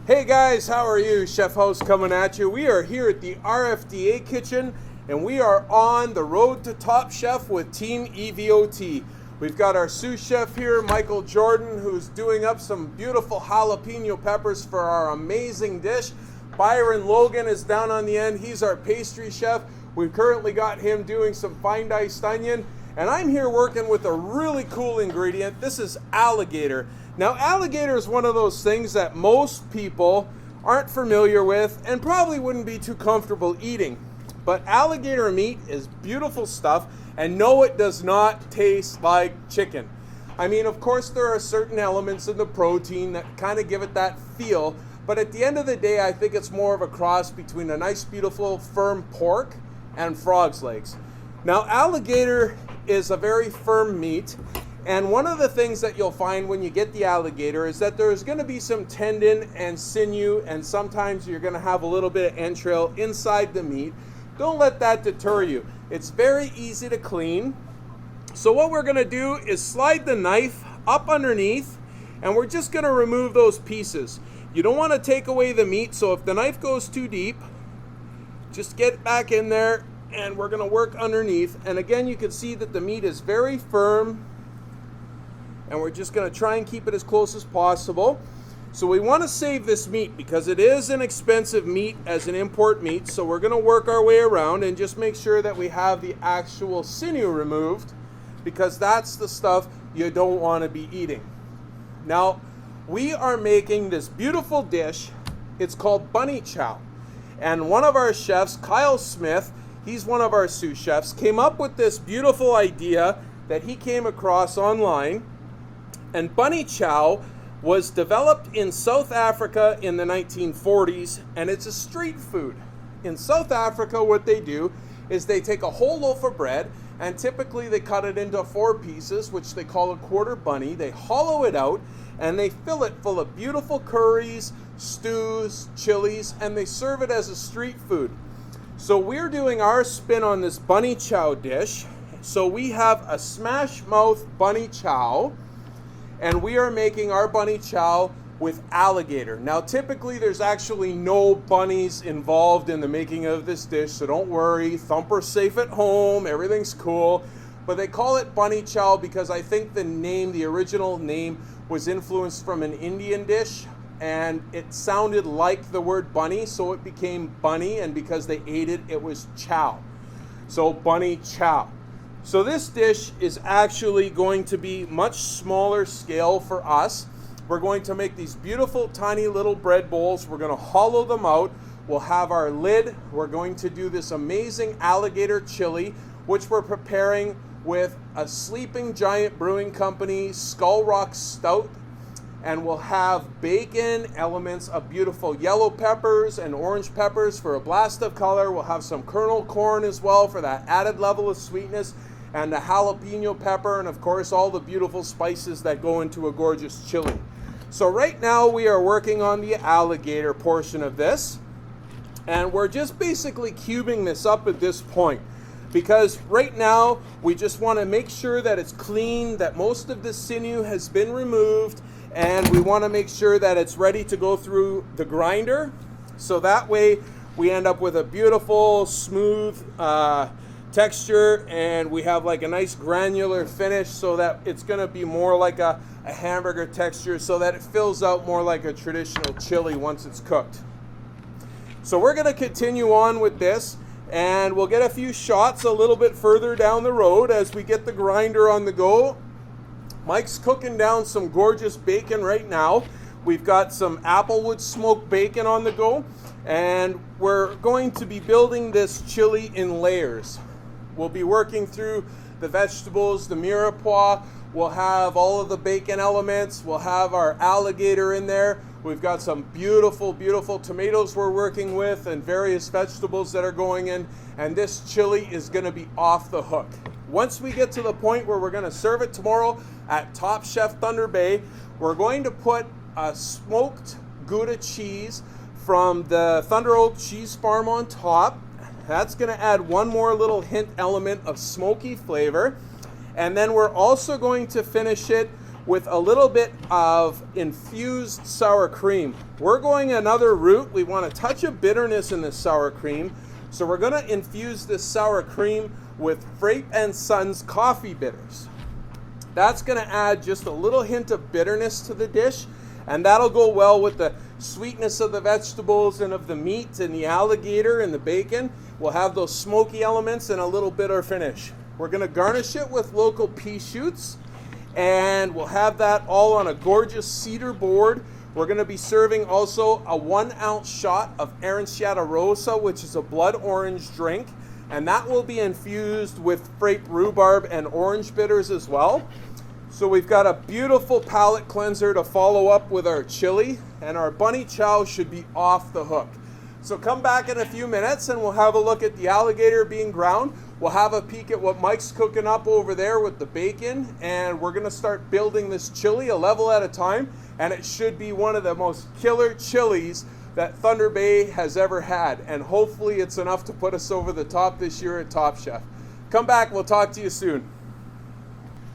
Hey guys, how are you? Chef House coming at you. We are here at the RFDA kitchen and we are on the road to Top Chef with Team EVOT. We've got our sous chef here, Michael Jordan, who's doing up some beautiful jalapeno peppers for our amazing dish. Byron Logan is down on the end. He's our pastry chef. We've currently got him doing some fine diced onion. And I'm here working with a really cool ingredient. This is alligator. Now, alligator is one of those things that most people aren't familiar with and probably wouldn't be too comfortable eating. But alligator meat is beautiful stuff, and no, it does not taste like chicken. I mean, of course, there are certain elements in the protein that kind of give it that feel, but at the end of the day, I think it's more of a cross between a nice, beautiful, firm pork and frog's legs. Now, alligator is a very firm meat, and one of the things that you'll find when you get the alligator is that there's going to be some tendon and sinew, and sometimes you're going to have a little bit of entrail inside the meat. Don't let that deter you. It's very easy to clean. So what we're going to do is slide the knife up underneath, and we're just going to remove those pieces. You don't want to take away the meat, so if the knife goes too deep, just get back in there, and we're going to work underneath. And again, you can see that the meat is very firm, and we're just going to try and keep it as close as possible. So we want to save this meat because it is an expensive meat as an import meat. So we're going to work our way around and just make sure that we have the actual sinew removed, because that's the stuff you don't want to be eating. Now, we are making this beautiful dish. It's called bunny chow. And one of our chefs, Kyle Smith, he's one of our sous chefs, came up with this beautiful idea that he came across online. And bunny chow was developed in South Africa in the 1940s, and it's a street food. In South Africa, what they do is they take a whole loaf of bread, and typically they cut it into 4 pieces, which they call a quarter bunny. They hollow it out, and they fill it full of beautiful curries, stews, chilies, and they serve it as a street food. So we're doing our spin on this bunny chow dish. So we have a smash mouth bunny chow, and we are making our bunny chow with alligator. Now, typically there's actually no bunnies involved in the making of this dish, so don't worry, Thumper's safe at home, everything's cool. But they call it bunny chow because I think the original name was influenced from an Indian dish, and it sounded like the word bunny, so it became bunny, and because they ate it, it was chow. So bunny chow. So this dish is actually going to be much smaller scale for us. We're going to make these beautiful tiny little bread bowls. We're going to hollow them out. We'll have our lid. We're going to do this amazing alligator chili, which we're preparing with a Sleeping Giant Brewing Company Skull Rock Stout. And we'll have bacon, elements of beautiful yellow peppers and orange peppers for a blast of color. We'll have some kernel corn as well for that added level of sweetness, and the jalapeno pepper, and of course all the beautiful spices that go into a gorgeous chili. So right now we are working on the alligator portion of this, and we're just basically cubing this up at this point, because right now we just want to make sure that it's clean, that most of the sinew has been removed, and we want to make sure that it's ready to go through the grinder, so that way we end up with a beautiful smooth texture, and we have like a nice granular finish, so that it's going to be more like a hamburger texture, so that it fills out more like a traditional chili once it's cooked. So we're going to continue on with this, and we'll get a few shots a little bit further down the road as we get the grinder on the go. Mike's cooking down some gorgeous bacon right now. We've got some applewood smoked bacon on the go, and we're going to be building this chili in layers. We'll be working through the vegetables, the mirepoix. We'll have all of the bacon elements. We'll have our alligator in there. We've got some beautiful, beautiful tomatoes we're working with, and various vegetables that are going in. And this chili is going to be off the hook. Once we get to the point where we're going to serve it tomorrow at Top Chef Thunder Bay, we're going to put a smoked Gouda cheese from the Thunder Oak Cheese Farm on top. That's going to add one more little hint element of smoky flavor. And then we're also going to finish it with a little bit of infused sour cream. We're going another route. We want a touch of bitterness in this sour cream. So we're going to infuse this sour cream with Frape and Sons coffee bitters. That's going to add just a little hint of bitterness to the dish, and that'll go well with the sweetness of the vegetables and of the meat and the alligator and the bacon. We'll have those smoky elements and a little bitter finish. We're going to garnish it with local pea shoots, and we'll have that all on a gorgeous cedar board. We're going to be serving also a 1 ounce shot of Aranciata Rosa, which is a blood orange drink, and that will be infused with Frape rhubarb and orange bitters as well. So we've got a beautiful palate cleanser to follow up with our chili, and our bunny chow should be off the hook. So come back in a few minutes and we'll have a look at the alligator being ground. We'll have a peek at what Mike's cooking up over there with the bacon, and we're gonna start building this chili a level at a time, and it should be one of the most killer chilies that Thunder Bay has ever had, and hopefully it's enough to put us over the top this year at Top Chef. Come back, we'll talk to you soon.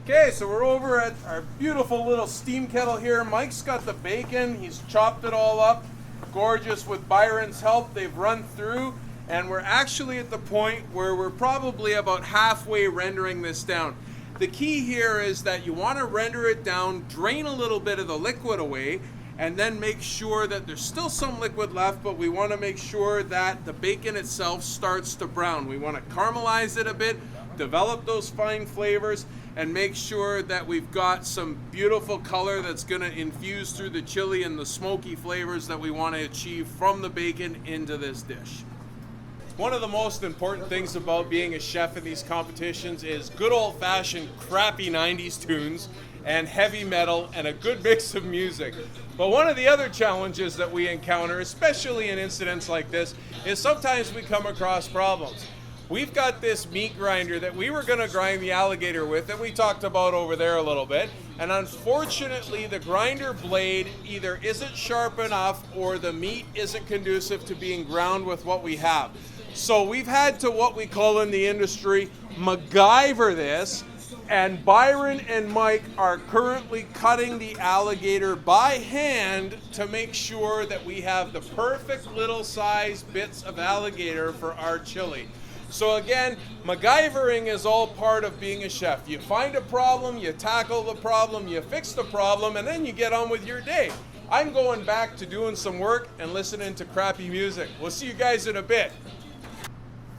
Okay, so we're over at our beautiful little steam kettle here. Mike's got the bacon, he's chopped it all up, gorgeous with Byron's help. They've run through, and we're actually at the point where we're probably about halfway rendering this down. The key here is that you want to render it down, drain a little bit of the liquid away, and then make sure that there's still some liquid left, but we want to make sure that the bacon itself starts to brown. We want to caramelize it a bit, develop those fine flavors, and make sure that we've got some beautiful color that's going to infuse through the chili and the smoky flavors that we want to achieve from the bacon into this dish. One of the most important things about being a chef in these competitions is good old-fashioned crappy 90s tunes and heavy metal and a good mix of music. But one of the other challenges that we encounter, especially in incidents like this, is sometimes we come across problems. We've got this meat grinder that we were going to grind the alligator with that we talked about over there a little bit, and unfortunately the grinder blade either isn't sharp enough or the meat isn't conducive to being ground with what we have. So we've had to, what we call in the industry, MacGyver this, and Byron and Mike are currently cutting the alligator by hand to make sure that we have the perfect little size bits of alligator for our chili. So again, MacGyvering is all part of being a chef. You find a problem, you tackle the problem, you fix the problem, and then you get on with your day. I'm going back to doing some work and listening to crappy music. We'll see you guys in a bit.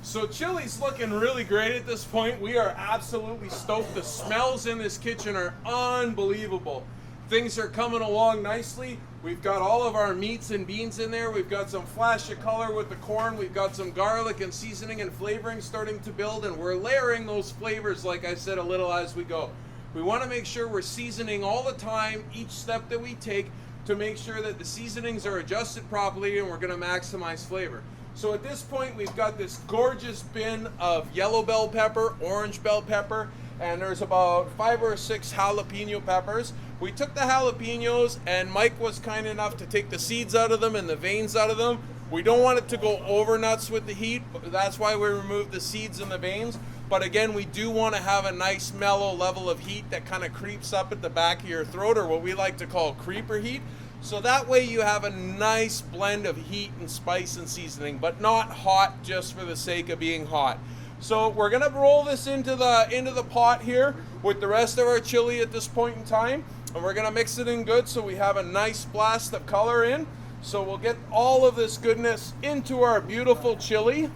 So chili's looking really great at this point. We are absolutely stoked. The smells in this kitchen are unbelievable. Things are coming along nicely. We've got all of our meats and beans in there. We've got some flash of color with the corn. We've got some garlic and seasoning and flavoring starting to build, and we're layering those flavors, like I said, a little as we go. We want to make sure we're seasoning all the time, each step that we take, to make sure that the seasonings are adjusted properly and we're going to maximize flavor. So at this point, we've got this gorgeous bin of yellow bell pepper, orange bell pepper, and there's about 5 or 6 jalapeno peppers. We took the jalapenos, and Mike was kind enough to take the seeds out of them and the veins out of them. We don't want it to go over nuts with the heat. That's why we removed the seeds and the veins. But again, we do want to have a nice mellow level of heat that kind of creeps up at the back of your throat, or what we like to call creeper heat. So that way you have a nice blend of heat and spice and seasoning, but not hot just for the sake of being hot. So we're gonna roll this into the pot here with the rest of our chili at this point in time, and we're gonna mix it in good so we have a nice blast of color in. So we'll get all of this goodness into our beautiful chili,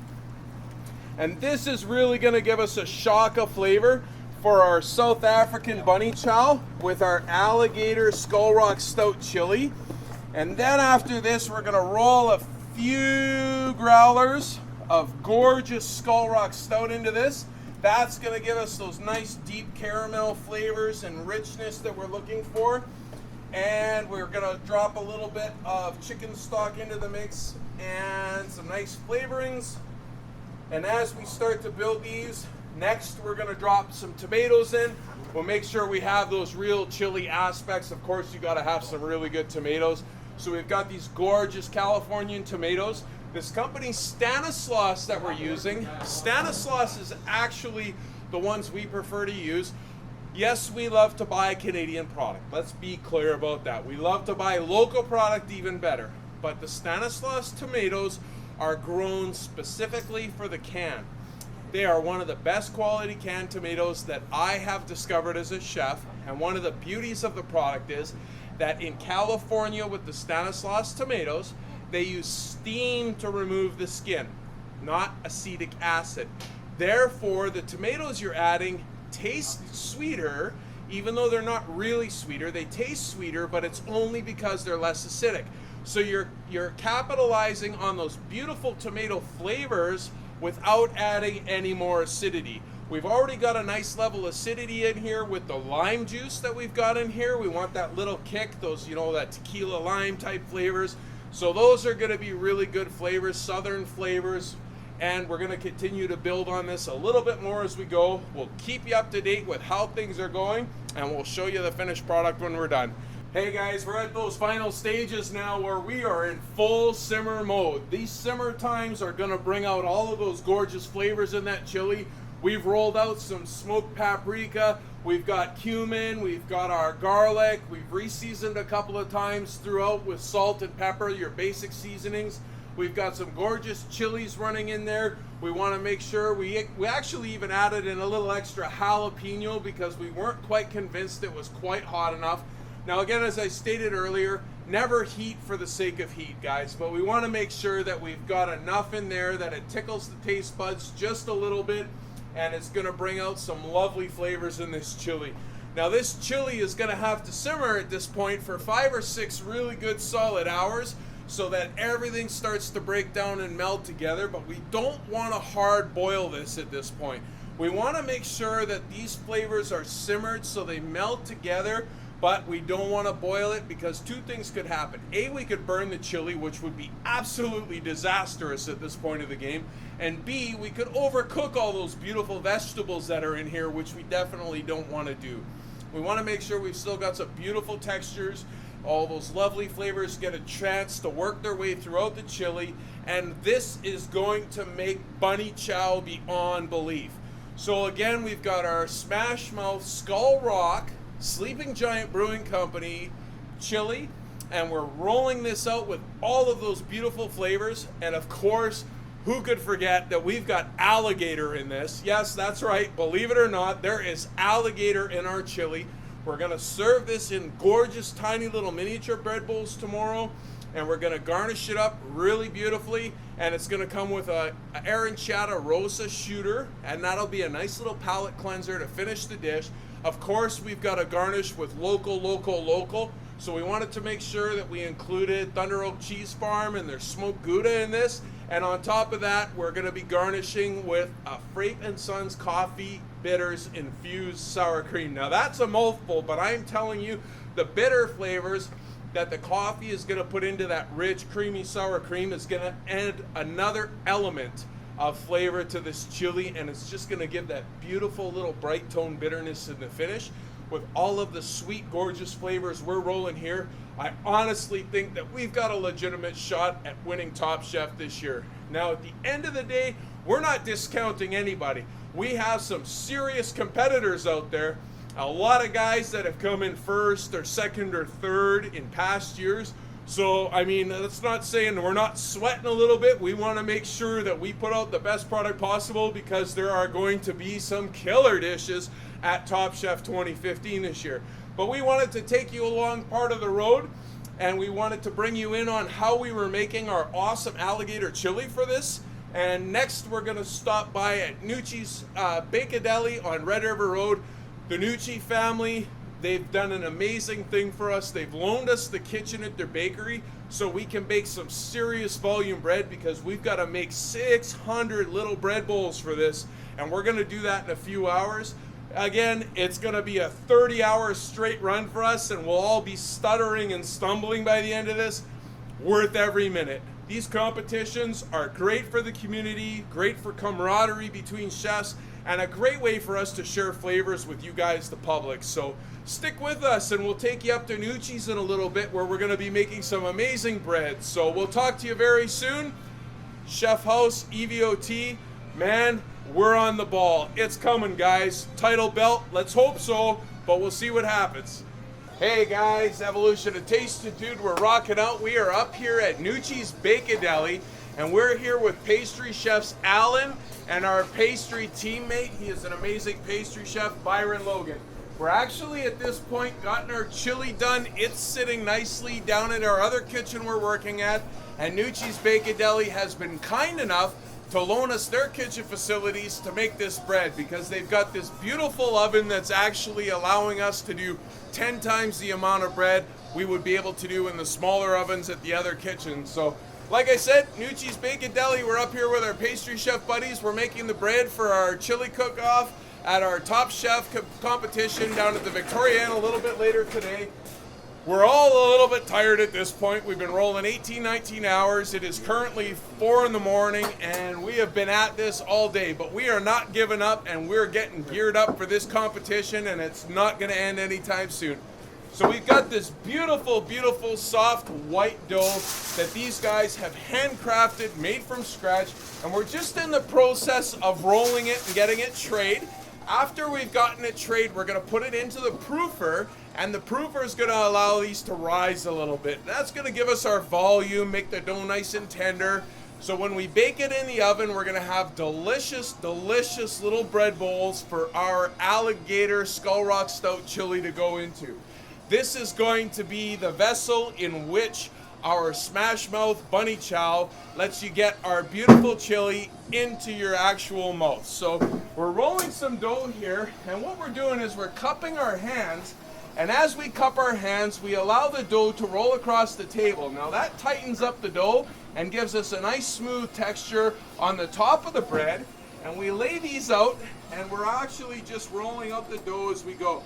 and this is really gonna give us a shock of flavor for our South African bunny chow with our alligator skull rock stout chili. And then after this, we're gonna roll a few growlers of gorgeous skull rock stout into this. That's gonna give us those nice deep caramel flavors and richness that we're looking for. And we're gonna drop a little bit of chicken stock into the mix and some nice flavorings. And as we start to build these, next we're gonna drop some tomatoes in. We'll make sure we have those real chili aspects. Of course, you gotta have some really good tomatoes. So we've got these gorgeous Californian tomatoes. This company Stanislaus that we're using, Stanislaus is actually the ones we prefer to use. Yes, we love to buy Canadian product. Let's be clear about that. We love to buy local product even better. But the Stanislaus tomatoes are grown specifically for the can. They are one of the best quality canned tomatoes that I have discovered as a chef. And one of the beauties of the product is that in California with the Stanislaus tomatoes, they use steam to remove the skin, not acetic acid. Therefore, the tomatoes you're adding taste sweeter, even though they're not really sweeter. They taste sweeter, but it's only because they're less acidic. So you're capitalizing on those beautiful tomato flavors without adding any more acidity. We've already got a nice level of acidity in here with the lime juice that we've got in here. We want that little kick, those, that tequila lime type flavors. So those are going to be really good flavors, southern flavors. And we're going to continue to build on this a little bit more as we go. We'll keep you up to date with how things are going, and we'll show you the finished product when we're done. Hey guys, we're at those final stages now where we are in full simmer mode. These simmer times are going to bring out all of those gorgeous flavors in that chili. We've rolled out some smoked paprika, we've got cumin, we've got our garlic, we've re-seasoned a couple of times throughout with salt and pepper, your basic seasonings. We've got some gorgeous chilies running in there. We want to make sure we actually even added in a little extra jalapeno because we weren't quite convinced it was quite hot enough. Now again, as I stated earlier, never heat for the sake of heat, guys, but we want to make sure that we've got enough in there that it tickles the taste buds just a little bit, and it's going to bring out some lovely flavors in this chili. Now this chili is going to have to simmer at this point for 5 or 6 really good solid hours, so that everything starts to break down and meld together, but we don't want to hard boil this at this point. We want to make sure that these flavors are simmered so they melt together, but we don't want to boil it because 2 things could happen. A, we could burn the chili, which would be absolutely disastrous at this point of the game, and B, we could overcook all those beautiful vegetables that are in here, which we definitely don't want to do. We want to make sure we've still got some beautiful textures. All those lovely flavors get a chance to work their way throughout the chili, and this is going to make Bunny Chow beyond belief. So again, we've got our Smash Mouth Skull Rock Sleeping Giant Brewing Company chili, and we're rolling this out with all of those beautiful flavors. And of course, who could forget that we've got alligator in this? Yes, that's right, believe it or not, there is alligator in our chili. We're going to serve this in gorgeous tiny little miniature bread bowls tomorrow, and we're going to garnish it up really beautifully, and it's going to come with a Aranciata Rosa shooter, and that'll be a nice little palate cleanser to finish the dish. Of course, we've got a garnish with local, so we wanted to make sure that we included Thunder Oak Cheese Farm and their smoked Gouda in this, and on top of that, we're going to be garnishing with a Frape & Sons Coffee Bitters Infused Sour Cream. Now that's a mouthful, but I'm telling you, the bitter flavors that the coffee is going to put into that rich, creamy sour cream is going to add another element of flavor to this chili, and it's just going to give that beautiful little bright tone bitterness in the finish. With all of the sweet, gorgeous flavors we're rolling here, I honestly think that we've got a legitimate shot at winning Top Chef this year. Now, at the end of the day, we're not discounting anybody. We have some serious competitors out there. A lot of guys that have come in first or second or third in past years. So, I mean, that's not saying we're not sweating a little bit. We want to make sure that we put out the best product possible because there are going to be some killer dishes at Top Chef 2015 this year. But we wanted to take you along part of the road, and we wanted to bring you in on how we were making our awesome alligator chili for this. And next we're going to stop by at Nucci's Deli on Red River Road. The Nucci family, they've done an amazing thing for us. They've loaned us the kitchen at their bakery so we can bake some serious volume bread because we've got to make 600 little bread bowls for this, and we're going to do that in a few hours. Again, it's going to be a 30-hour straight run for us, and we'll all be stuttering and stumbling by the end of this. Worth every minute. These competitions are great for the community, great for camaraderie between chefs, and a great way for us to share flavors with you guys, the public. So stick with us, and we'll take you up to Nucci's in a little bit where we're going to be making some amazing bread. So we'll talk to you very soon. Chef House, EVOT, Man, we're on the ball. It's coming, guys. Title belt, let's hope so, but we'll see what happens. Hey guys, Evolution of Taste, dude, we're rocking out. We are up here at Nucci's Deli, and we're here with pastry chefs Alan and our pastry teammate. He is an amazing pastry chef, Byron Logan. We're actually at this point gotten our chili done. It's sitting nicely down in our other kitchen we're working at, and Nucci's Deli has been kind enough to loan us their kitchen facilities to make this bread, because they've got this beautiful oven that's actually allowing us to do 10 times the amount of bread we would be able to do in the smaller ovens at the other kitchen. So like I said, Nucci's Deli, we're up here with our pastry chef buddies. We're making the bread for our chili cook-off at our Top Chef competition down at the Victorian a little bit later today. We're all a little bit tired at this point. We've been rolling 18, 19 hours. It is currently 4 in the morning, and we have been at this all day, but we are not giving up, and we're getting geared up for this competition, and it's not gonna end anytime soon. So we've got this beautiful, beautiful, soft white dough that these guys have handcrafted, made from scratch, and we're just in the process of rolling it and getting it trayed. After we've gotten it trayed, we're gonna put it into the proofer, and the proofer is gonna allow these to rise a little bit. That's gonna give us our volume, make the dough nice and tender. So when we bake it in the oven, we're gonna have delicious, delicious little bread bowls for our Alligator Skull Rock Stout chili to go into. This is going to be the vessel in which our Smash Mouth Bunny Chow lets you get our beautiful chili into your actual mouth. So we're rolling some dough here, and what we're doing is we're cupping our hands, and as we cup our hands, we allow the dough to roll across the table. Now that tightens up the dough and gives us a nice smooth texture on the top of the bread, and we lay these out, and we're actually just rolling out the dough as we go.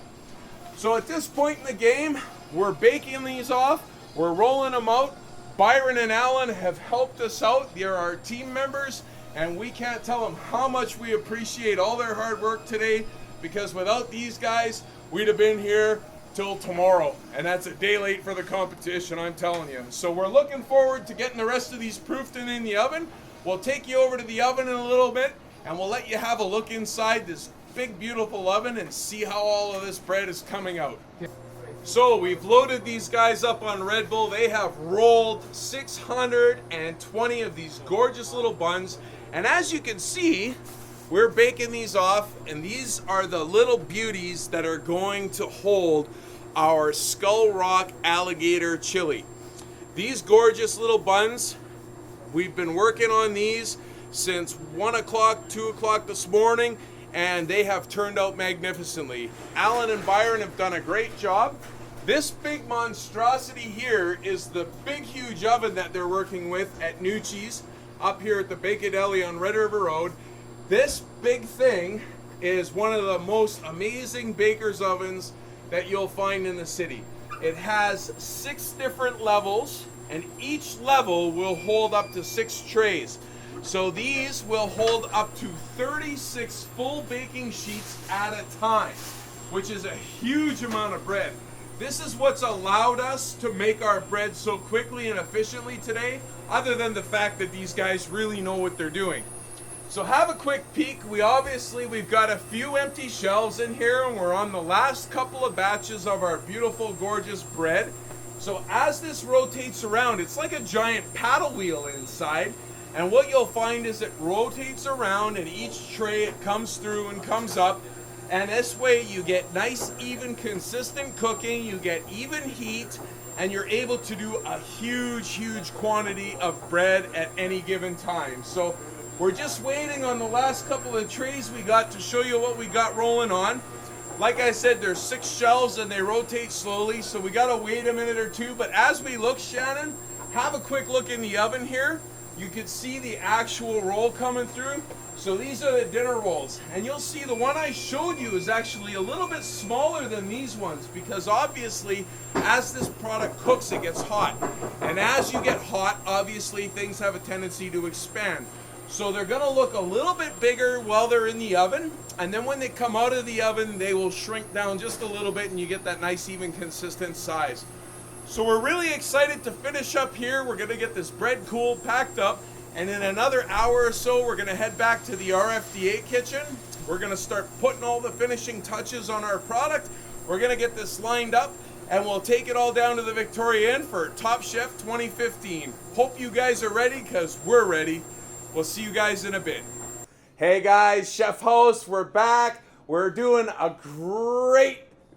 So at this point in the game, we're baking these off, we're rolling them out. Byron and Alan have helped us out. They're our team members, and we can't tell them how much we appreciate all their hard work today, because without these guys, we'd have been here till tomorrow, and that's a day late for the competition, I'm telling you. So we're looking forward to getting the rest of these proofed in the oven. We'll take you over to the oven in a little bit, and we'll let you have a look inside this big, beautiful oven and see how all of this bread is coming out. So we've loaded these guys up on Red Bull. They have rolled 620 of these gorgeous little buns. And as you can see, we're baking these off, and these are the little beauties that are going to hold our Skull Rock Alligator chili. These gorgeous little buns, we've been working on these since 1 o'clock, 2 o'clock this morning, and they have turned out magnificently. Alan and Byron have done a great job. This big monstrosity here is the big, huge oven that they're working with at Nucci's up here at the Deli on Red River Road. This big thing is one of the most amazing baker's ovens that you'll find in the city. It has 6 different levels, and each level will hold up to 6 trays. So these will hold up to 36 full baking sheets at a time, which is a huge amount of bread. This is what's allowed us to make our bread so quickly and efficiently today, other than the fact that these guys really know what they're doing. So have a quick peek. We've got a few empty shelves in here, and we're on the last couple of batches of our beautiful, gorgeous bread. So as this rotates around, it's like a giant paddle wheel inside, and what you'll find is it rotates around, and each tray it comes through and comes up. And this way you get nice, even, consistent cooking, you get even heat, and you're able to do a huge, huge quantity of bread at any given time. So we're just waiting on the last couple of trays we got to show you what we got rolling on. Like I said, there's 6 shelves and they rotate slowly, so we gotta wait a minute or two. But as we look, Shannon, have a quick look in the oven here. You can see the actual roll coming through. So these are the dinner rolls, and you'll see the one I showed you is actually a little bit smaller than these ones, because obviously as this product cooks it gets hot, and as you get hot obviously things have a tendency to expand. So they're going to look a little bit bigger while they're in the oven, and then when they come out of the oven they will shrink down just a little bit and you get that nice, even, consistent size. So we're really excited to finish up here. We're going to get this bread cool, packed up, And in another hour or so, we're gonna head back to the RFDA kitchen. We're gonna start putting all the finishing touches on our product. We're gonna get this lined up, and we'll take it all down to the Victoria Inn for Top Chef 2015. Hope you guys are ready, because we're ready. We'll see you guys in a bit. Hey guys, Chef Host, we're back. We're doing a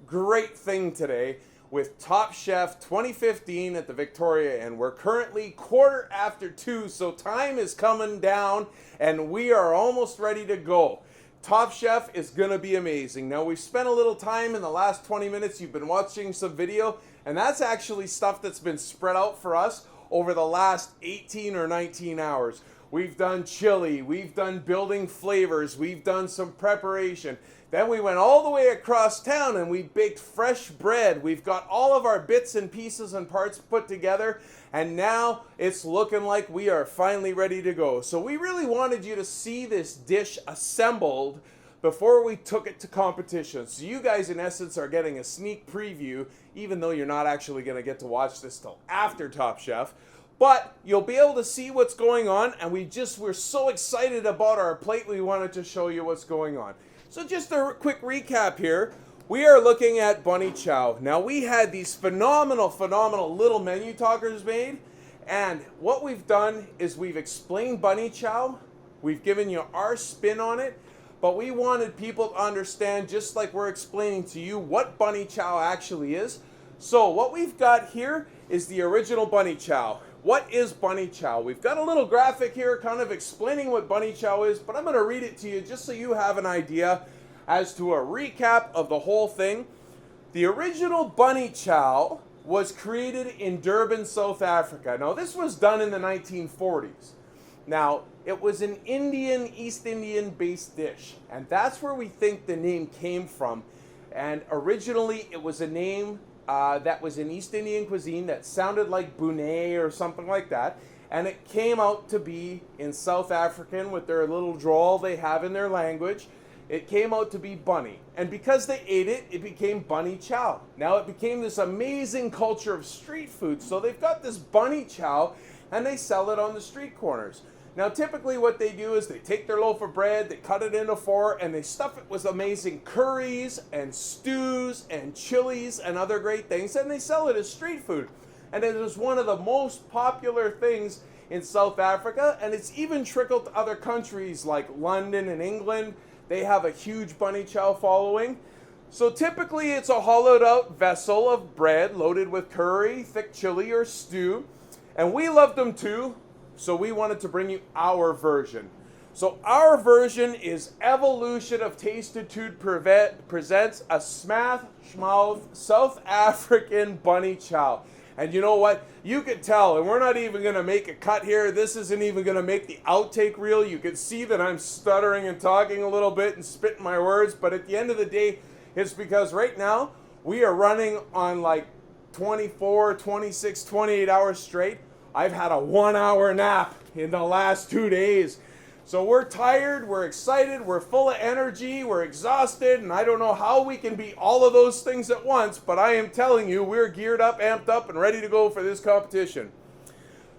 great thing today with Top Chef 2015 at the Victoria Inn. We're currently 2:15, so time is coming down and we are almost ready to go. Top Chef is gonna be amazing. Now, we've spent a little time in the last 20 minutes. You've been watching some video, and that's actually stuff that's been spread out for us over the last 18 or 19 hours. We've done chili, we've done building flavors, we've done some preparation. Then we went all the way across town and we baked fresh bread. We've got all of our bits and pieces and parts put together, and now it's looking like we are finally ready to go. So we really wanted you to see this dish assembled before we took it to competition. So you guys, in essence, are getting a sneak preview, even though you're not actually going to get to watch this till after Top Chef. But you'll be able to see what's going on, and we're so excited about our plate, we wanted to show you what's going on. So just a quick recap here. We are looking at Bunny Chow. Now, we had these phenomenal little menu talkers made, and what we've done is we've explained Bunny Chow. We've given you our spin on it, but we wanted people to understand, just like we're explaining to you, what Bunny Chow actually is. So what we've got here is the original Bunny Chow. What is Bunny Chow? We've got a little graphic here kind of explaining what Bunny Chow is, but I'm going to read it to you just so you have an idea as to a recap of the whole thing. The original Bunny Chow was created in Durban, South Africa. Now, this was done in the 1940s. Now, it was an East Indian based dish, and that's where we think the name came from. And originally, it was a name that was in East Indian cuisine that sounded like Bunay or something like that, and it came out to be in South African with their little drawl they have in their language. It came out to be bunny, and because they ate it, it became Bunny Chow. Now it became this amazing culture of street food, so they've got this Bunny Chow and they sell it on the street corners. Now, typically what they do is they take their loaf of bread, they cut it into four, and they stuff it with amazing curries and stews and chilies and other great things, and they sell it as street food. And it is one of the most popular things in South Africa, and it's even trickled to other countries like London and England. They have a huge Bunny Chow following. So typically it's a hollowed out vessel of bread loaded with curry, thick chili, or stew. And we loved them too, so we wanted to bring you our version. So our version is Evolution of Tastitude presents a smash mouth South African Bunny Chow. And you know what? You could tell, and we're not even going to make a cut here. This isn't even going to make the outtake reel. You can see that I'm stuttering and talking a little bit and spitting my words. But at the end of the day, it's because right now we are running on like 24, 26, 28 hours straight. I've had a 1 hour nap in the last 2 days. So we're tired, we're excited, we're full of energy, we're exhausted, and I don't know how we can be all of those things at once, but I am telling you, we're geared up, amped up, and ready to go for this competition.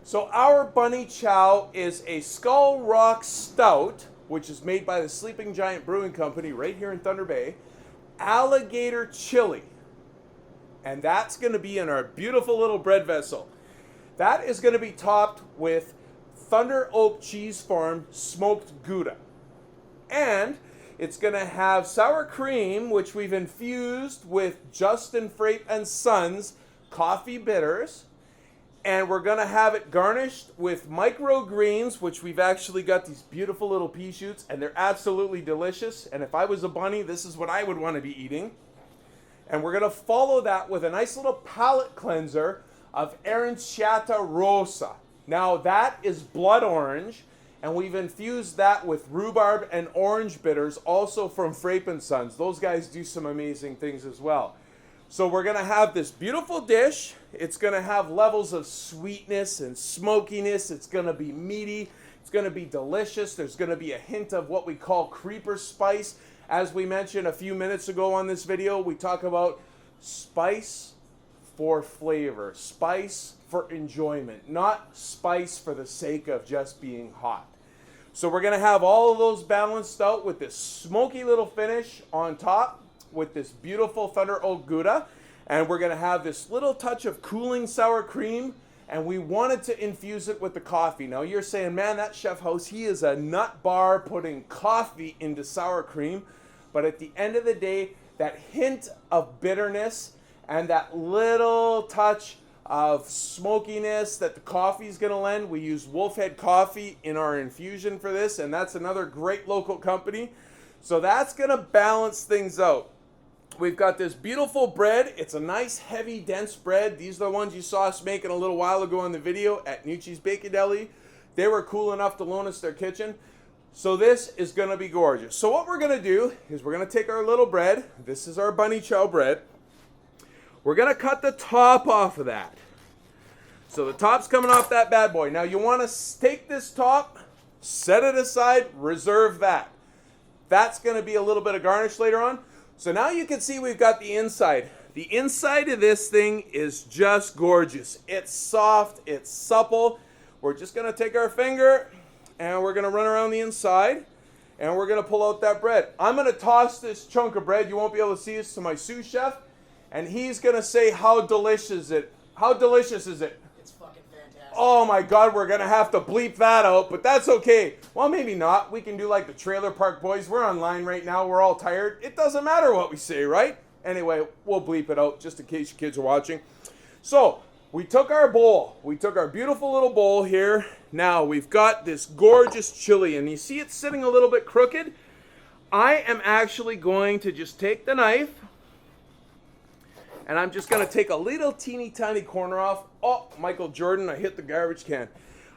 So our Bunny Chow is a Skull Rock Stout, which is made by the Sleeping Giant Brewing Company right here in Thunder Bay, Alligator chili. And that's going to be in our beautiful little bread vessel. That is going to be topped with Thunder Oak Cheese Farm smoked Gouda. And it's going to have sour cream, which we've infused with Justin Frape and Sons coffee bitters. And we're going to have it garnished with microgreens, which we've actually got these beautiful little pea shoots, and they're absolutely delicious. And if I was a bunny, this is what I would want to be eating. And we're going to follow that with a nice little palate cleanser of Aranciata Rosa. Now that is blood orange, and we've infused that with rhubarb and orange bitters, also from Frape and Sons. Those guys do some amazing things as well. So we're going to have this beautiful dish. It's going to have levels of sweetness and smokiness. It's going to be meaty. It's going to be delicious. There's going to be a hint of what we call creeper spice. As we mentioned a few minutes ago on this video, we talk about spice, for flavor, spice for enjoyment, not spice for the sake of just being hot. So we're gonna have all of those balanced out with this smoky little finish on top with this beautiful Thunder Oak Gouda. And we're gonna have this little touch of cooling sour cream, and we wanted to infuse it with the coffee. Now you're saying, man, that Chef House, he is a nut bar putting coffee into sour cream. But at the end of the day, that hint of bitterness and that little touch of smokiness that the coffee is going to lend. We use Wolfhead Coffee in our infusion for this, and that's another great local company. So that's going to balance things out. We've got this beautiful bread. It's a nice, heavy, dense bread. These are the ones you saw us making a little while ago in the video at Nucci's Bacon Deli. They were cool enough to loan us their kitchen. So this is going to be gorgeous. So what we're going to do is we're going to take our little bread. This is our bunny chow bread. We're going to cut the top off of that. So the top's coming off that bad boy. Now you want to take this top, set it aside, reserve that. That's going to be a little bit of garnish later on. So now you can see we've got the inside. The inside of this thing is just gorgeous. It's soft, it's supple. We're just going to take our finger and we're going to run around the inside and we're going to pull out that bread. I'm going to toss this chunk of bread. You won't be able to see this to my sous chef. And he's going to say how delicious is it. How delicious is it? It's fucking fantastic. Oh my God, we're going to have to bleep that out, but that's okay. Well, maybe not. We can do like the Trailer Park Boys. We're online right now. We're all tired. It doesn't matter what we say, right? Anyway, we'll bleep it out just in case your kids are watching. So we took our bowl. We took our beautiful little bowl here. Now we've got this gorgeous chili, and you see it's sitting a little bit crooked. I am actually going to just take the knife, and I'm just going to take a little teeny tiny corner off. Oh, Michael Jordan, I hit the garbage can.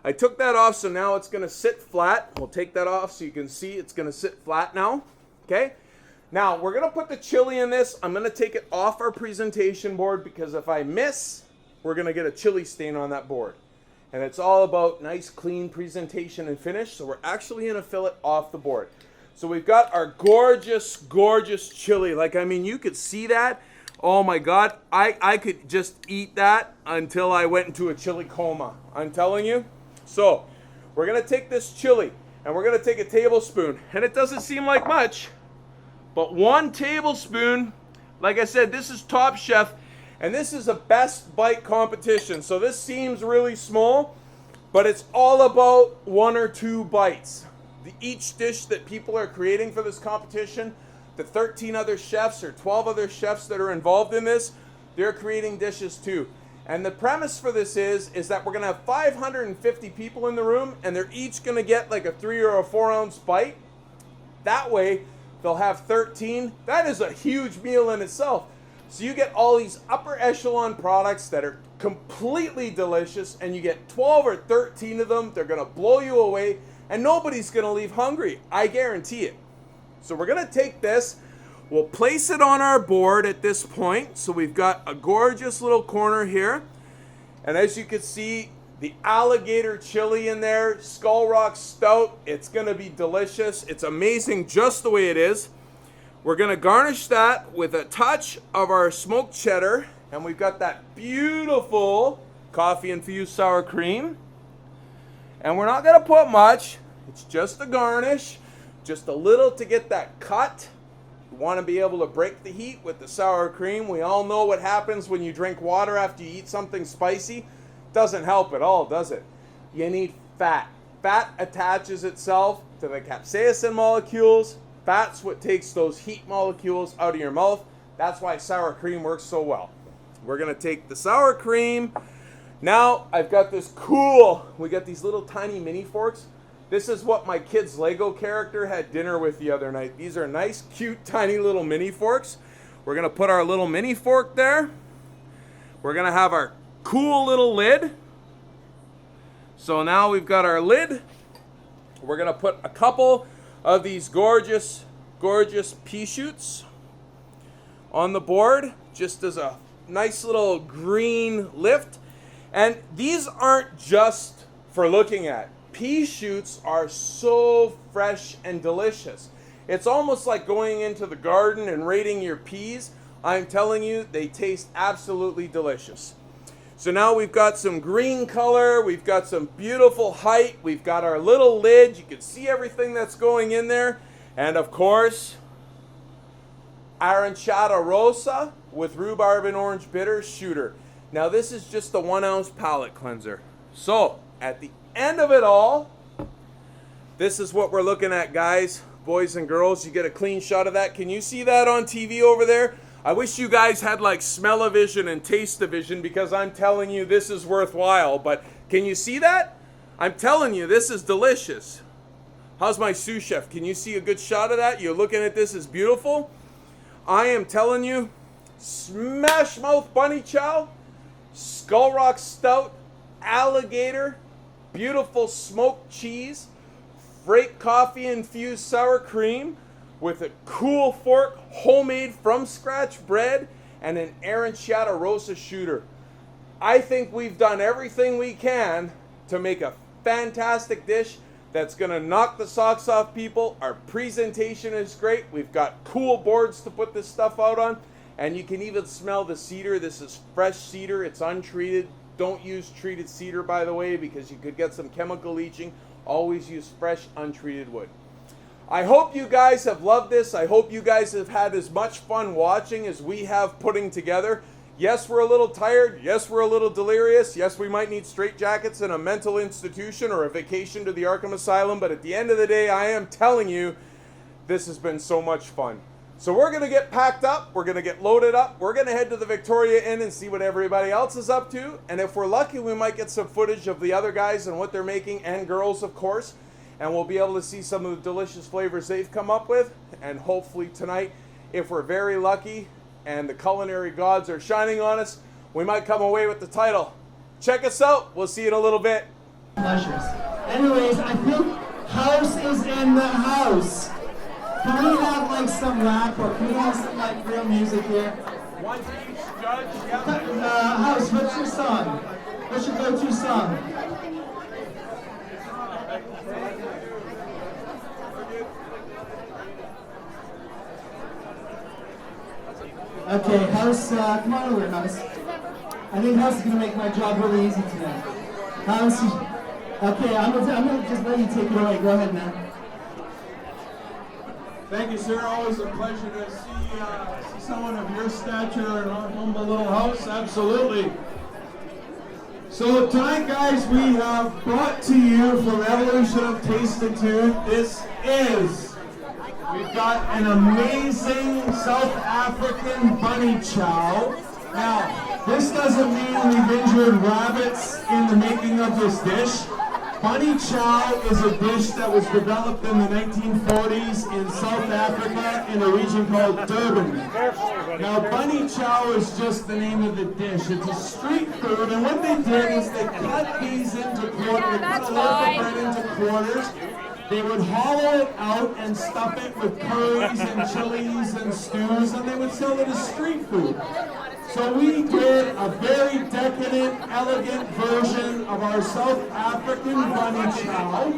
I took that off, so now it's going to sit flat. We'll take that off so you can see it's going to sit flat now. Okay? Now, we're going to put the chili in this. I'm going to take it off our presentation board because if I miss, we're going to get a chili stain on that board. And it's all about nice, clean presentation and finish. So we're actually going to fill it off the board. So we've got our gorgeous, gorgeous chili. Like, I mean, you could see that. Oh my God, I could just eat that until I went into a chili coma. I'm telling you. So we're going to take this chili and we're going to take a tablespoon. And it doesn't seem like much, but 1 tablespoon. Like I said, this is Top Chef and this is a best bite competition. So this seems really small, but it's all about 1 or 2 bites. Each dish that people are creating for this competition, the 13 other chefs or 12 other chefs that are involved in this, they're creating dishes too. And the premise for this is that we're going to have 550 people in the room and they're each going to get like a 3 or a 4 ounce bite. That way they'll have 13. That is a huge meal in itself. So you get all these upper echelon products that are completely delicious and you get 12 or 13 of them. They're going to blow you away and nobody's going to leave hungry. I guarantee it. So we're going to take this, we'll place it on our board at this point. So we've got a gorgeous little corner here. And as you can see, the Alligator chili in there, Skull Rock Stout. It's going to be delicious. It's amazing just the way it is. We're going to garnish that with a touch of our smoked cheddar. And we've got that beautiful coffee-infused sour cream. And we're not going to put much. It's just a garnish. Just a little to get that cut. You want to be able to break the heat with the sour cream. We all know what happens when you drink water after you eat something spicy. Doesn't help at all, does it? You need fat. Fat attaches itself to the capsaicin molecules. Fat's what takes those heat molecules out of your mouth. That's why sour cream works so well. We're going to take the sour cream. Now I've got this cool, we got these little tiny mini forks. This is what my kid's Lego character had dinner with the other night. These are nice, cute, tiny little mini forks. We're going to put our little mini fork there. We're going to have our cool little lid. So now we've got our lid. We're going to put a couple of these gorgeous, gorgeous pea shoots on the board, just as a nice little green lift. And these aren't just for looking at. Pea shoots are so fresh and delicious. It's almost like going into the garden and raiding your peas. I'm telling you, they taste absolutely delicious. So now we've got some green color, we've got some beautiful height, we've got our little lid, you can see everything that's going in there, and of course, Aranciata Rosa with rhubarb and orange bitters shooter. Now this is just the 1 ounce palate cleanser. So at the end of it all, this is what we're looking at, guys, boys and girls. You get a clean shot of that. Can you see that on TV over there? I wish you guys had like smell-o-vision and taste-o-vision, because I'm telling you this is worthwhile. But can you see that? I'm telling you this is delicious. How's my sous chef? Can you see a good shot of that? You're looking at this, is beautiful. I am telling you, smash mouth bunny chow, Skull Rock Stout, Alligator, beautiful smoked cheese, Frape coffee infused sour cream with a cool fork, homemade from scratch bread, and an Aranciata Rosa shooter. I think we've done everything we can to make a fantastic dish that's gonna knock the socks off people. Our presentation is great. We've got cool boards to put this stuff out on, and you can even smell the cedar. This is fresh cedar, it's untreated. Don't use treated cedar, by the way, because you could get some chemical leaching. Always use fresh, untreated wood. I hope you guys have loved this. I hope you guys have had as much fun watching as we have putting together. Yes, we're a little tired. Yes, we're a little delirious. Yes, we might need straitjackets in a mental institution or a vacation to the Arkham Asylum. But at the end of the day, I am telling you, this has been so much fun. So we're going to get packed up. We're going to get loaded up. We're going to head to the Victoria Inn and see what everybody else is up to. And if we're lucky, we might get some footage of the other guys and what they're making, and girls, of course. And we'll be able to see some of the delicious flavors they've come up with. And hopefully tonight, if we're very lucky and the culinary gods are shining on us, we might come away with the title. Check us out. We'll see you in a little bit. Pleasures. Anyways, I think House is in the house. Can we have like some rap, or can we have some like real music here? One each, Judge. Yeah. House, what's your song? What's your go-to song? Okay, House, come on over, House. I think House is going to make my job really easy today. House, okay, I'm gonna just let you take it away. Go ahead, man. Thank you, sir. Always a pleasure to see someone of your stature in our humble little house. Absolutely. So tonight, guys, we have brought to you from Evolution of Taste and Tune. We've got an amazing South African bunny chow. Now, this doesn't mean we've injured rabbits in the making of this dish. Bunny chow is a dish that was developed in the 1940s in South Africa in a region called Durban. Now, bunny chow is just the name of the dish. It's a street food, and what they did is they cut these into quarters. They cut a loaf of bread into quarters. They would hollow it out and stuff it with curries and chilies and stews, and they would sell it as street food. So we did a very decadent, elegant version of our South African bunny chow,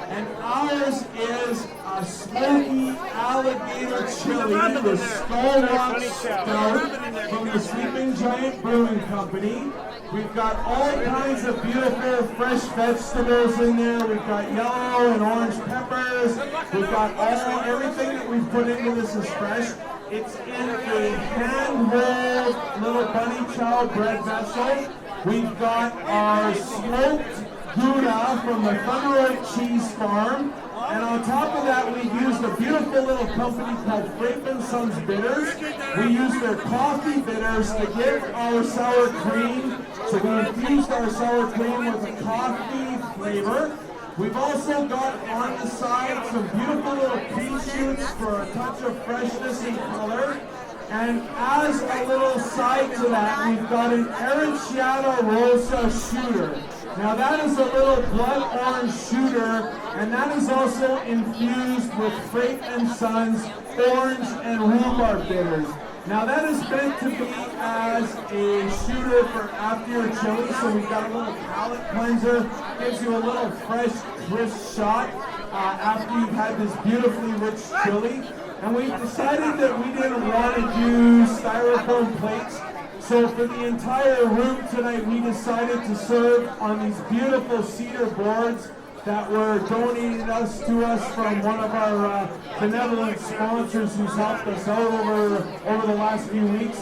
and ours is a smoky alligator chili with Skull Rock Stout from the Sleeping Giant Brewing Company. We've got all kinds of beautiful fresh vegetables in there. We've got yellow and orange peppers. We've got everything that we've put into this is fresh. It's in a hand-rolled little bunny chow bread vessel. We've got our smoked Gouda from the Thunderoid Cheese Farm. And on top of that, we used a beautiful little company called Frape and Sons Bitters. We used their coffee bitters to give our sour cream. So we infused our sour cream with a coffee flavor. We've also got on the side some beautiful little pea shoots for a touch of freshness and color. And as a little side to that, we've got an Aranciata Rosa shooter. Now that is a little blood orange shooter, and that is also infused with Frape and Sons orange and rhubarb bitters. Now that is meant to be as a shooter for after your chili, so we've got a little palate cleanser, gives you a little fresh, crisp shot after you've had this beautifully rich chili. and we decided that we didn't want to do styrofoam plates. So for the entire room tonight, we decided to serve on these beautiful cedar boards that were donated to us from one of our benevolent sponsors who's helped us out over the last few weeks.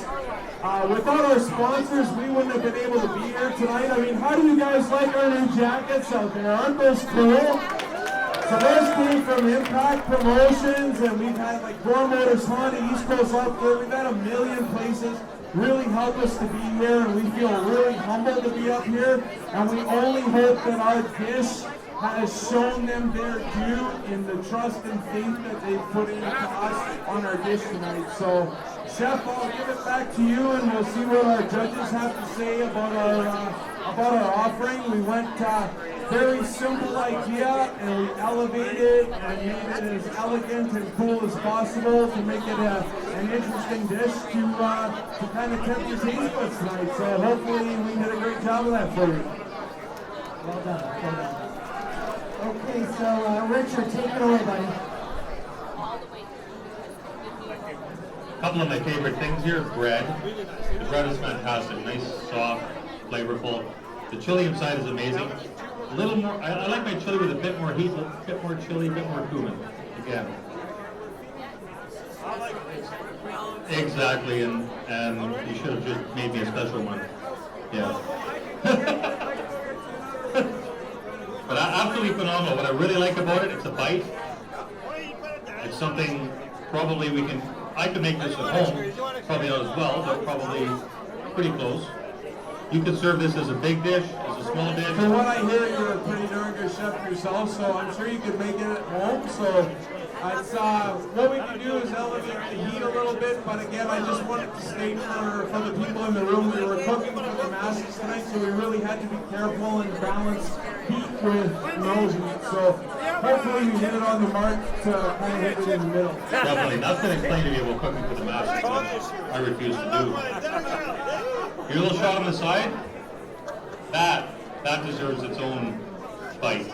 Without our sponsors, we wouldn't have been able to be here tonight. I mean, how do you guys like our new jackets out there? Aren't those cool? So those came from Impact Promotions, and we've had like Gore Motors, Honda, East Coast Outdoor. We've had a million places really help us to be here, and we feel really humbled to be up here. And we only hope that our dish has shown them their due in the trust and faith that they've put into us on our dish tonight. So, Chef, I'll give it back to you, and we'll see what our judges have to say about our offering. We went very simple idea, and we elevated and made it as elegant and cool as possible to make it an interesting dish to kind of tempt your taste buds tonight. So hopefully we did a great job of that for you. Well done. Well done. Okay, so Richard, take it away, buddy. A couple of my favorite things here, bread. The bread is fantastic, nice, soft, flavorful. The chili inside is amazing. A little more, I like my chili with a bit more heat, a bit more chili, a bit more cumin. Again. Exactly, and you should have just made me a special one. Yeah. But absolutely phenomenal. What I really like about it, it's a bite. It's something probably I could make this at home, probably not as well, but probably pretty close. You could serve this as a big dish, as a small dish. From what I hear, you're a pretty darn good chef yourself, so I'm sure you could make it at home. So it's, what we can do is elevate the heat a little bit, but again, I just wanted to state for the people in the room, we were cooking for the masses tonight, so we really had to be careful and balance heat with no heat. So hopefully we hit it on the mark to kind of hit it in the middle. Definitely. That's going to explain to you about cooking for the masses, which I refuse to do. Your little shot on the side, that deserves its own bite.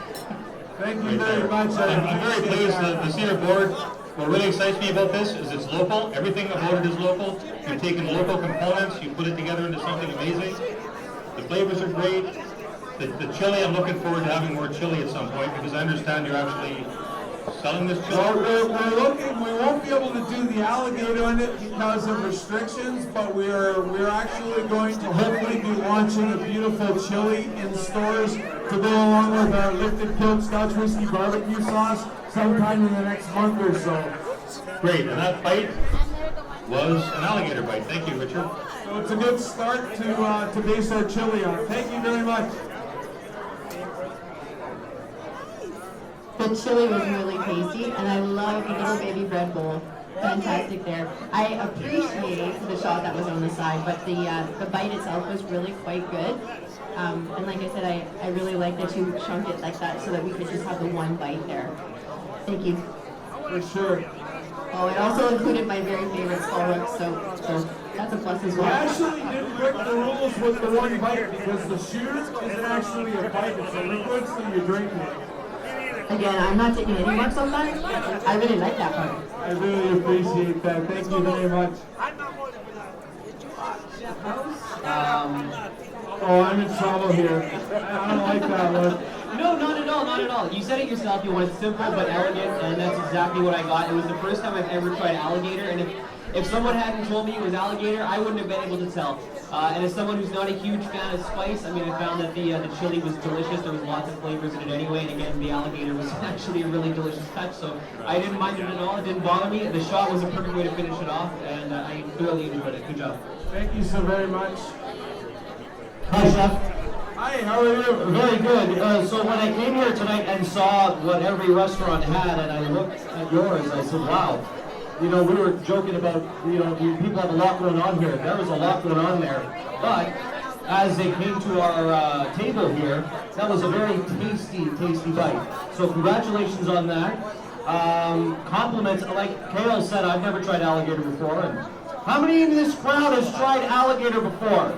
Thank you very much. I'm very pleased that the cedar board, what really excites me about this is it's local. Everything about it is local. You've taken local components, you put it together into something amazing. The flavors are great. The chili, I'm looking forward to having more chili at some point because I understand you're actually selling this chili. Well, we won't be able to do the alligator in it because of restrictions, but we're actually going to hopefully be launching a beautiful chili in stores to go along with our lifted kilt Scotch whiskey barbecue sauce sometime in the next month or so. Great, and that bite was an alligator bite. Thank you, Richard. So it's a good start to base our chili on. Thank you very much. The chili was really tasty, and I love the little baby bread bowl. Fantastic there. I appreciate the shot that was on the side, but the bite itself was really quite good. And like I said, I really like that you chunk it like that so that we could just have the one bite there. Thank you. For sure. Oh, it also included my very favorite SmallRig, so that's a plus as We well. actually didn't break the rules with the one bite because the shoot isn't actually a bite, it's a liquid, so you drink it. Again, I'm not taking any marks on that. I really like that part. I really appreciate that. Thank you very much. Oh, I'm in trouble here. I don't like that one. No, not at all, not at all. You said it yourself, you wanted simple but elegant, and that's exactly what I got. It was the first time I've ever tried alligator, and if someone hadn't told me it was alligator, I wouldn't have been able to tell. And as someone who's not a huge fan of spice, I mean, I found that the chili was delicious. There was lots of flavors in it anyway, and again, the alligator was actually a really delicious touch, so I didn't mind it at all. It didn't bother me. The shot was a perfect way to finish it off, and I thoroughly enjoyed it. Good job. Thank you so very much. Hi, Chef. Hi, how are you? Very good. So when I came here tonight and saw what every restaurant had, and I looked at yours, I said, wow. You know, we were joking about, you know, people have a lot going on here. There was a lot going on there. But as they came to our table here, that was a very tasty, tasty bite. So congratulations on that. Compliments, like Kale said, I've never tried alligator before. And how many in this crowd has tried alligator before?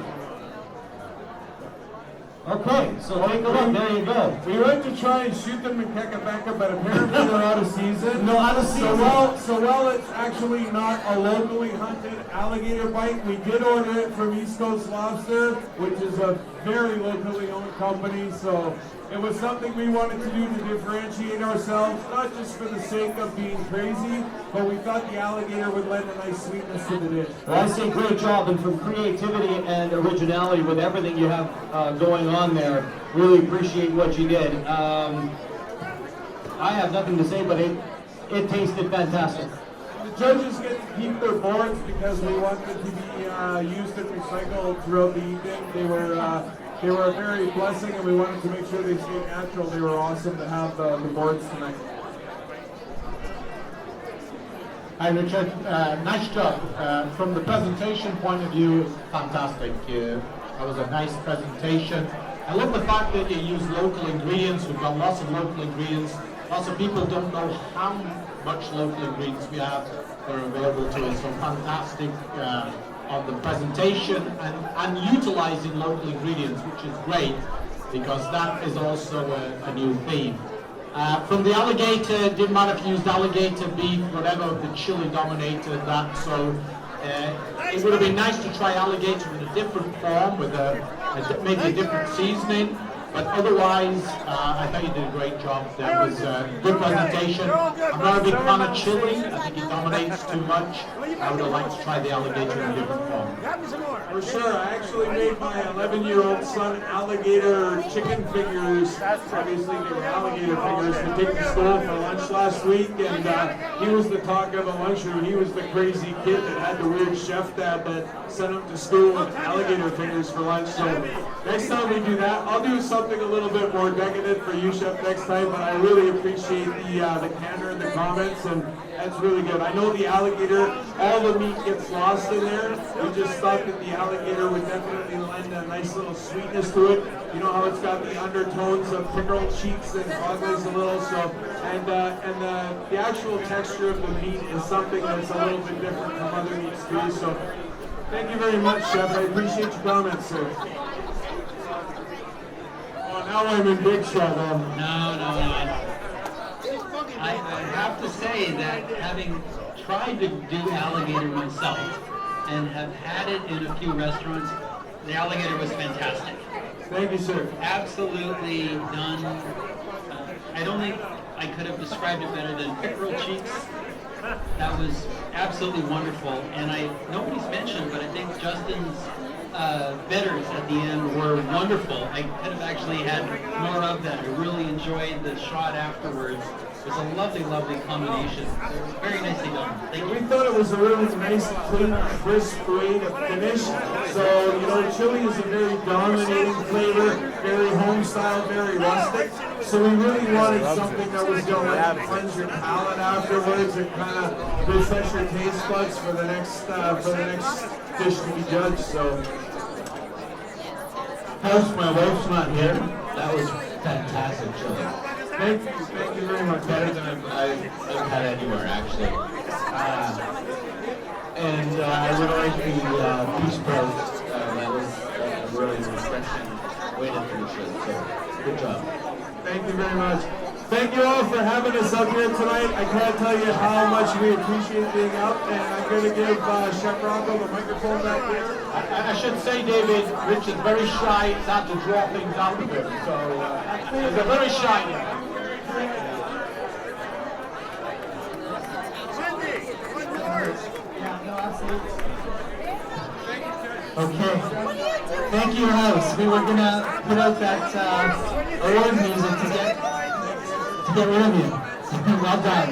Okay, so take a look. There you go. We went to try and shoot them in Kekabeka, but apparently they're out of season. No, out of season. So while it's actually not a locally hunted alligator bite, we did order it from East Coast Lobster, which is a very locally owned company. So it was something we wanted to do to differentiate ourselves, not just for the sake of being crazy, but we thought the alligator would lend a nice sweetness to the dish. Well, I say great job, and from creativity and originality with everything you have going on there, really appreciate what you did. I have nothing to say, but it tasted fantastic. The judges get to keep their boards because we want them to be used and recycled throughout the evening. They were a very blessing, and we wanted to make sure they stayed natural. They were awesome to have the boards tonight. Hi Richard, nice job. From the presentation point of view, fantastic. That was a nice presentation. I love the fact that you use local ingredients. We've got lots of local ingredients. Lots of people don't know how much local ingredients we have that are available to us. So fantastic on the presentation and utilizing local ingredients, which is great because that is also a new theme. From the alligator, it didn't matter if you used alligator, beef, whatever, the chili dominated that, so it would have been nice to try alligator in a different form with maybe a different seasoning, but otherwise, I thought you did a great job. That was a good presentation. I'm not a big fan of chili. I think it dominates too much. I would have liked to try the alligator in a different form. For sure. I actually made my 11-year-old son alligator chicken figures. Obviously, they were alligator figures to take to school for lunch last week, and he was the talk of the lunchroom. He was the crazy kid that had the weird chef dad that sent him to school with alligator fingers for lunch. So next time we do that, I'll do something a little bit more decadent for you, chef, next time. But I really appreciate the candor and the comments, and that's really good. I know the alligator, all the meat gets lost in there. We just thought that the alligator would definitely lend a nice little sweetness to it. You know how it's got the undertones of pickled cheeks and foggies a little. So, and the actual texture of the meat is something that's a little bit different from other meats too. So, thank you very much, chef. I appreciate your comments, sir. Oh, now I'm in big trouble. No. I have to say that having tried to do alligator myself and have had it in a few restaurants, the alligator was fantastic. Thank you, sir. Absolutely done. I don't think I could have described it better than pickerel cheeks. That was absolutely wonderful. And nobody's mentioned, but I think Justin's bitters at the end were wonderful. I could have actually had more of that. I really enjoyed the shot afterwards. It was a lovely, lovely combination. Very nicely done. Thank you. We thought it was a really nice, clean, crisp way to finish. So, you know, chili is a very dominating flavor, very home style, very rustic. So we really wanted something that was going to cleanse your palate afterwards and kind of refresh your taste buds for the next dish to be judged. So, House, my wife's not here. That was fantastic chili. thank you very much. Better than I've had anywhere, actually. And I would like the beef sprouts. That was a really refreshing way to finish it. So, good job. Thank you very much. Thank you all for having us up here tonight. I can't tell you how much we appreciate being up, and I'm going to give Chef Rocco the microphone back here. I should say, David, Rich is very shy not to draw things out of him. So, he's a very shy guy. Okay. Thank you, host. We were gonna put out that award music to get rid of you. Well done.